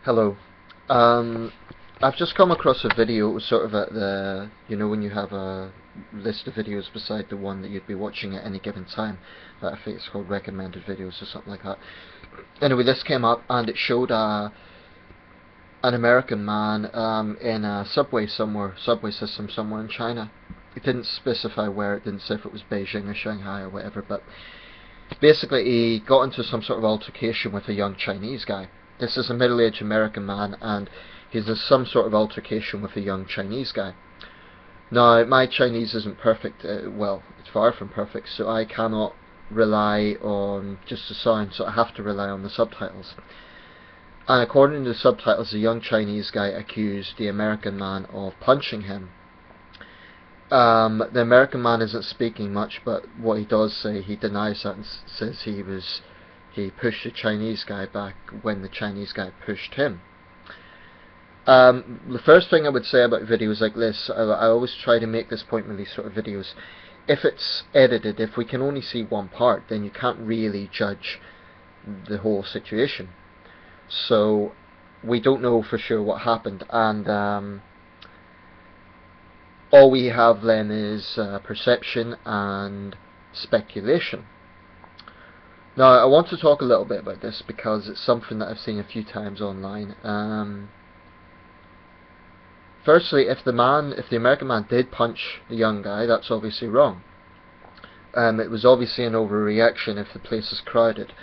Hello. I've just come across a video. It was sort of at the, when you have a list of videos beside the one that you'd be watching at any given time. I think it's called recommended videos or something like that. Anyway, this came up and it showed an American man in a subway system somewhere in China. It didn't specify where, it didn't say if it was Beijing or Shanghai or whatever, but basically he got into some sort of altercation with a young Chinese guy. This is a middle-aged American man, and he's in some sort of altercation with a young Chinese guy. Now, my Chinese isn't perfect, well, it's far from perfect, so I cannot rely on just the sound, so I have to rely on the subtitles. And according to the subtitles, the young Chinese guy accused the American man of punching him. The American man isn't speaking much, but what he does say, he denies that and says he pushed the Chinese guy back when the Chinese guy pushed him. The first thing I would say about videos like this, I always try to make this point with these sort of videos, if it's edited, if we can only see one part, then you can't really judge the whole situation. So we don't know for sure what happened, and all we have then is perception and speculation. Now, I want to talk a little bit about this because it's something that I've seen a few times online. Firstly, if the American man did punch the young guy, that's obviously wrong. It was obviously an overreaction if the place is crowded.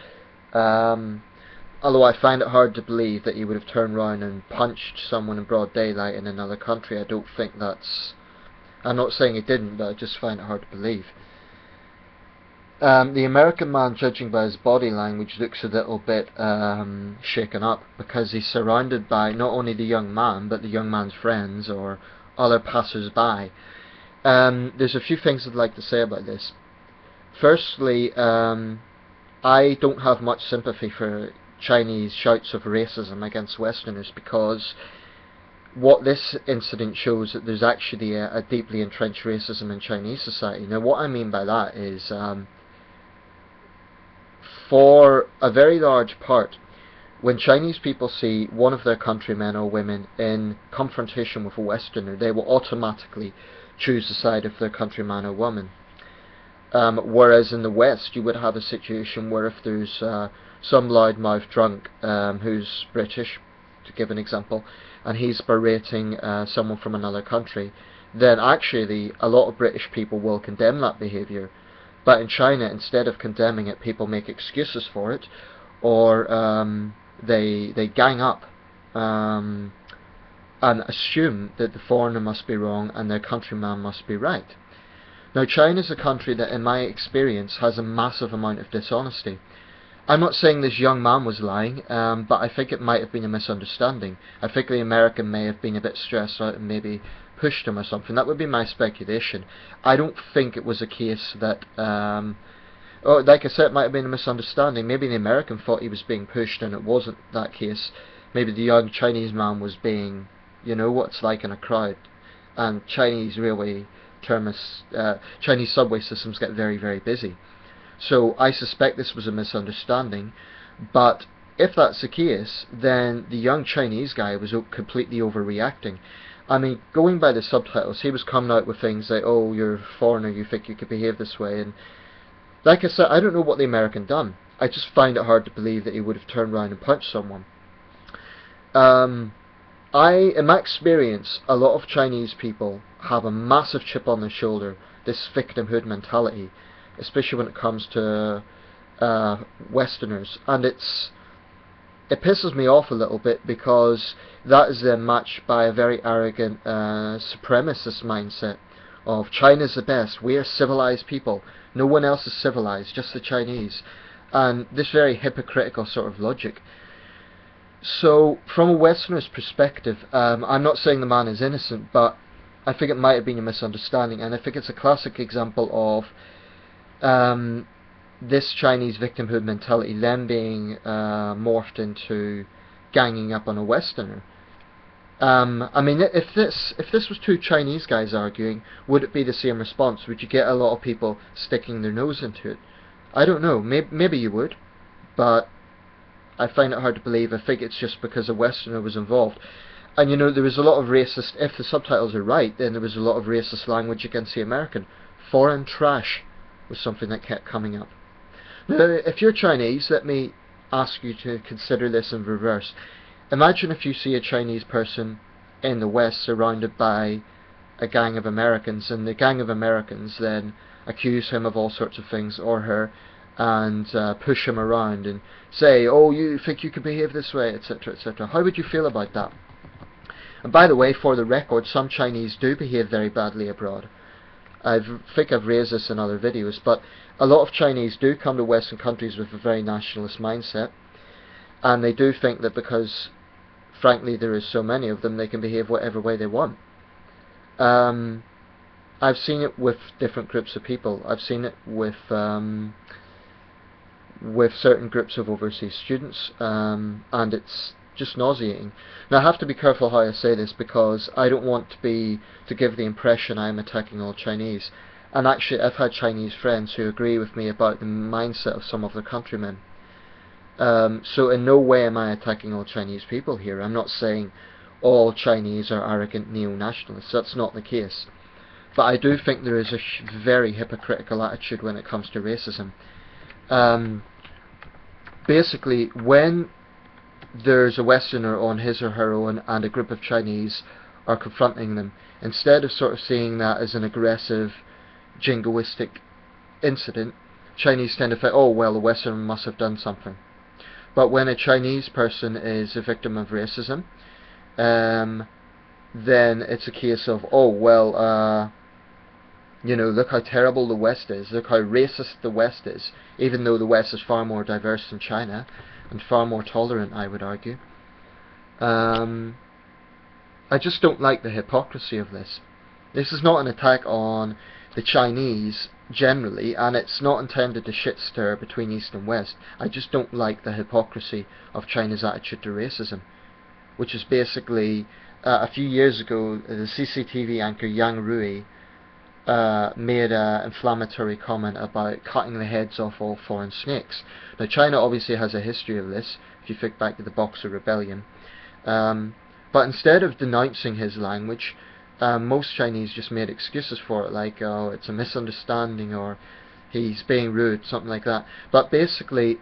Although I find it hard to believe that he would have turned around and punched someone in broad daylight in another country. I don't think that's... I'm not saying he didn't, but I just find it hard to believe. The American man, judging by his body language, looks a little bit shaken up because he's surrounded by not only the young man, but the young man's friends or other passers-by. There's a few things I'd like to say about this. Firstly, I don't have much sympathy for Chinese shouts of racism against Westerners, because what this incident shows that there's actually a deeply entrenched racism in Chinese society. Now, what I mean by that is, for a very large part, when Chinese people see one of their countrymen or women in confrontation with a Westerner, they will automatically choose the side of their countryman or woman. Whereas in the West, you would have a situation where if there's some loudmouth drunk who's British, to give an example, and he's berating someone from another country, then actually a lot of British people will condemn that behaviour. But in China, instead of condemning it, people make excuses for it, or they gang up and assume that the foreigner must be wrong and their countryman must be right. Now, China's a country that, in my experience, has a massive amount of dishonesty. I'm not saying this young man was lying, but I think it might have been a misunderstanding. I think the American may have been a bit stressed out and maybe pushed him or something. That would be my speculation. I don't think it was a case that, like I said, it might have been a misunderstanding. Maybe the American thought he was being pushed and it wasn't that case. Maybe the young Chinese man was being, what it's like in a crowd. And Chinese subway systems get very, very busy. So I suspect this was a misunderstanding, but if that's the case, then the young Chinese guy was completely overreacting. I mean, going by the subtitles, he was coming out with things like, oh, you're a foreigner, you think you could behave this way, and like I said, I don't know what the American done. I just find it hard to believe that he would have turned around and punched someone. In my experience, a lot of Chinese people have a massive chip on their shoulder, this victimhood mentality, especially when it comes to Westerners, and it pisses me off a little bit, because that is then matched by a very arrogant supremacist mindset of China's the best, we are civilized people, no one else is civilized, just the Chinese, and this very hypocritical sort of logic. So from a Westerner's perspective, I'm not saying the man is innocent, but I think it might have been a misunderstanding, and I think it's a classic example of this Chinese victimhood mentality then being morphed into ganging up on a Westerner. I mean, if this was two Chinese guys arguing, would it be the same response? Would you get a lot of people sticking their nose into it? I don't know. Maybe you would, but I find it hard to believe. I think it's just because a Westerner was involved. And you know, there was a lot of racist, if the subtitles are right, then there was a lot of racist language against the American. Foreign trash was something that kept coming up. Now, if you're Chinese, let me ask you to consider this in reverse. Imagine if you see a Chinese person in the West surrounded by a gang of Americans, and the gang of Americans then accuse him of all sorts of things, or her, and push him around and say, oh, you think you can behave this way, etc., etc. How would you feel about that? And by the way, for the record, some Chinese do behave very badly abroad. I think I've raised this in other videos, but a lot of Chinese do come to Western countries with a very nationalist mindset, and they do think that because, frankly, there is so many of them, they can behave whatever way they want. I've seen it with different groups of people. I've seen it with certain groups of overseas students, and it's just nauseating. Now I have to be careful how I say this, because I don't want to give the impression I am attacking all Chinese. And actually I've had Chinese friends who agree with me about the mindset of some of their countrymen. So in no way am I attacking all Chinese people here. I'm not saying all Chinese are arrogant neo-nationalists. That's not the case. But I do think there is a very hypocritical attitude when it comes to racism. Basically, when there's a Westerner on his or her own and a group of Chinese are confronting them, instead of sort of seeing that as an aggressive, jingoistic incident, Chinese tend to think, oh well, the Westerner must have done something. But when a Chinese person is a victim of racism, then it's a case of, oh well, you know, look how terrible the West is, look how racist the West is, even though the West is far more diverse than China, and far more tolerant, I would argue. I just don't like the hypocrisy of this. This is not an attack on the Chinese generally, and it's not intended to shit stir between East and West. I just don't like the hypocrisy of China's attitude to racism, which is basically, a few years ago, the CCTV anchor Yang Rui made an inflammatory comment about cutting the heads off all foreign snakes. Now China obviously has a history of this, if you think back to the Boxer Rebellion. But instead of denouncing his language, most Chinese just made excuses for it, like, oh, it's a misunderstanding, or he's being rude, something like that. But basically,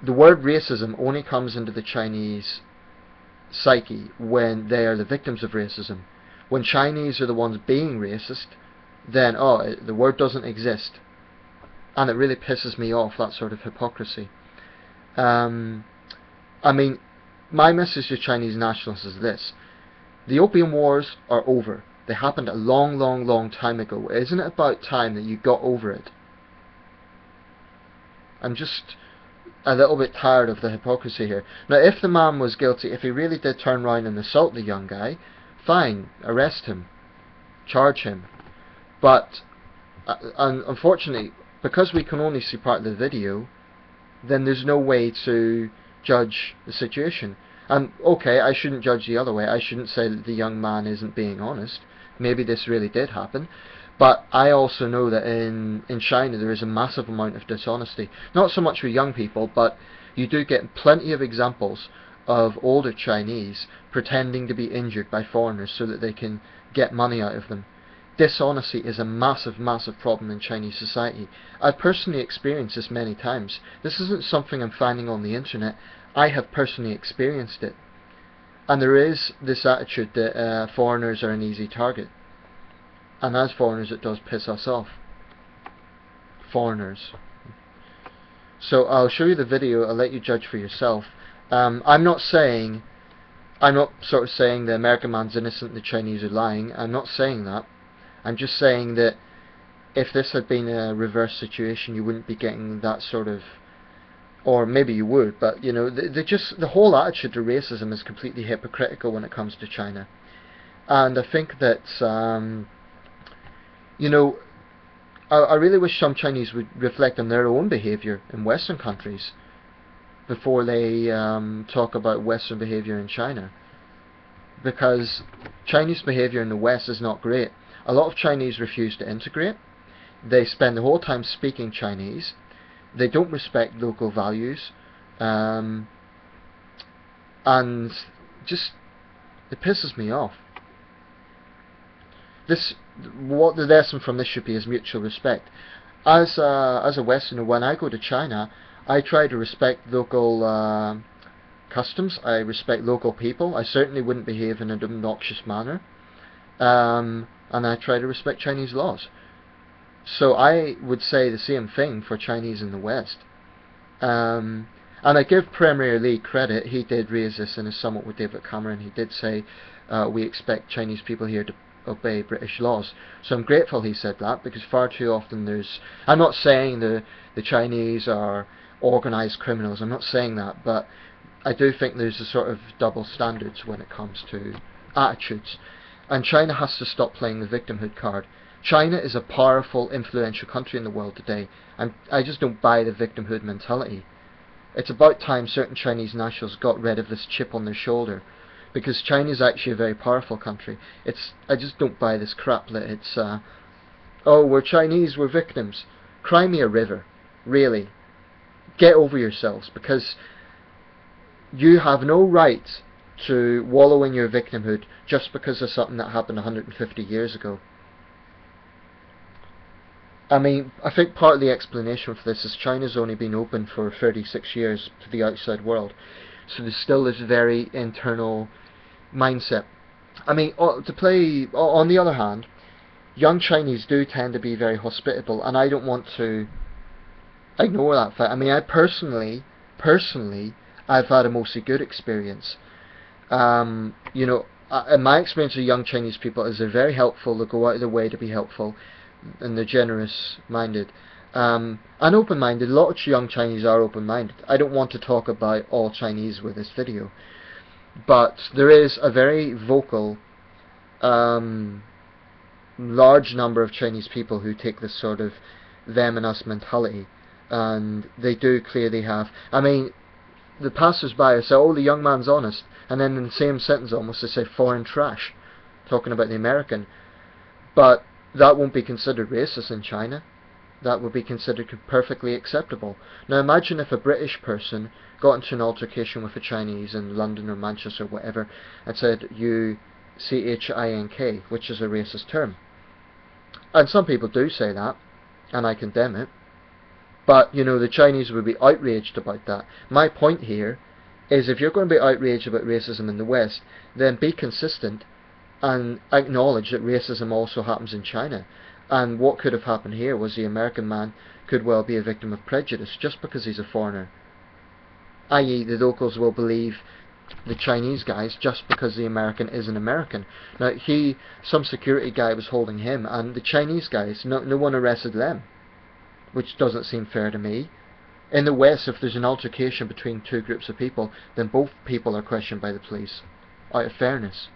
the word racism only comes into the Chinese psyche when they are the victims of racism. When Chinese are the ones being racist, then, oh, the word doesn't exist. And it really pisses me off, that sort of hypocrisy. I mean, my message to Chinese nationalists is this. The Opium Wars are over. They happened a long, long, long time ago. Isn't it about time that you got over it? I'm just a little bit tired of the hypocrisy here. Now, if the man was guilty, if he really did turn around and assault the young guy, fine, arrest him, charge him. But unfortunately, because we can only see part of the video, then there's no way to judge the situation. And okay, I shouldn't judge the other way. I shouldn't say that the young man isn't being honest. Maybe this really did happen. But I also know that in China there is a massive amount of dishonesty. Not so much with young people, but you do get plenty of examples of older Chinese pretending to be injured by foreigners so that they can get money out of them. Dishonesty is a massive, massive problem in Chinese society. I've personally experienced this many times. This isn't something I'm finding on the internet. I have personally experienced it. And there is this attitude that foreigners are an easy target. And as foreigners, it does piss us off. Foreigners. So I'll show you the video. I'll let you judge for yourself. I'm not sort of saying the American man's innocent, the Chinese are lying. I'm not saying that. I'm just saying that if this had been a reverse situation, you wouldn't be getting that sort of, or maybe you would, but you know, the whole attitude to racism is completely hypocritical when it comes to China. And I think that, you know, I really wish some Chinese would reflect on their own behaviour in Western countries before they talk about Western behaviour in China. Because Chinese behaviour in the West is not great. A lot of Chinese refuse to integrate. They spend the whole time speaking Chinese. They don't respect local values. Um, and just, it pisses me off. What the lesson from this should be is mutual respect. As a Westerner, when I go to China, I try to respect local customs. I respect local people. I certainly wouldn't behave in an obnoxious manner. And I try to respect Chinese laws. So I would say the same thing for Chinese in the West. And I give Premier Lee credit. He did raise this in a summit with David Cameron. He did say, we expect Chinese people here to obey British laws. So I'm grateful he said that, because far too often there's... I'm not saying the Chinese are organised criminals. I'm not saying that. But I do think there's a sort of double standards when it comes to attitudes. And China has to stop playing the victimhood card. China is a powerful, influential country in the world today. I just don't buy the victimhood mentality. It's about time certain Chinese nationals got rid of this chip on their shoulder, because China is actually a very powerful country. I just don't buy this crap that it's, oh, we're Chinese, we're victims. Cry me a river, really. Get over yourselves, because you have no right to wallow in your victimhood just because of something that happened 150 years ago. I mean, I think part of the explanation for this is China's only been open for 36 years to the outside world. So there's still this very internal mindset. I mean, on the other hand, young Chinese do tend to be very hospitable, and I don't want to ignore that fact. I mean, I personally, I've had a mostly good experience. You know, in my experience with young Chinese people is they're very helpful, they go out of their way to be helpful, and they're generous-minded. And open-minded. A lot of young Chinese are open-minded. I don't want to talk about all Chinese with this video, but there is a very vocal, large number of Chinese people who take this sort of them and us mentality, and they do clearly have... I mean, the passers-by say, oh, the young man's honest, and then in the same sentence almost they say foreign trash, talking about the American. But that won't be considered racist in China. That would be considered perfectly acceptable. Now imagine if a British person got into an altercation with a Chinese in London or Manchester or whatever and said, you C-H-I-N-K, which is a racist term. And some people do say that, and I condemn it. But, you know, the Chinese would be outraged about that. My point here is, if you're going to be outraged about racism in the West, then be consistent and acknowledge that racism also happens in China. And what could have happened here was the American man could well be a victim of prejudice just because he's a foreigner. I.e., the locals will believe the Chinese guys just because the American is an American. Now, some security guy was holding him, and the Chinese guys, no one arrested them, which doesn't seem fair to me. In the West, if there's an altercation between two groups of people, then both people are questioned by the police, out of fairness.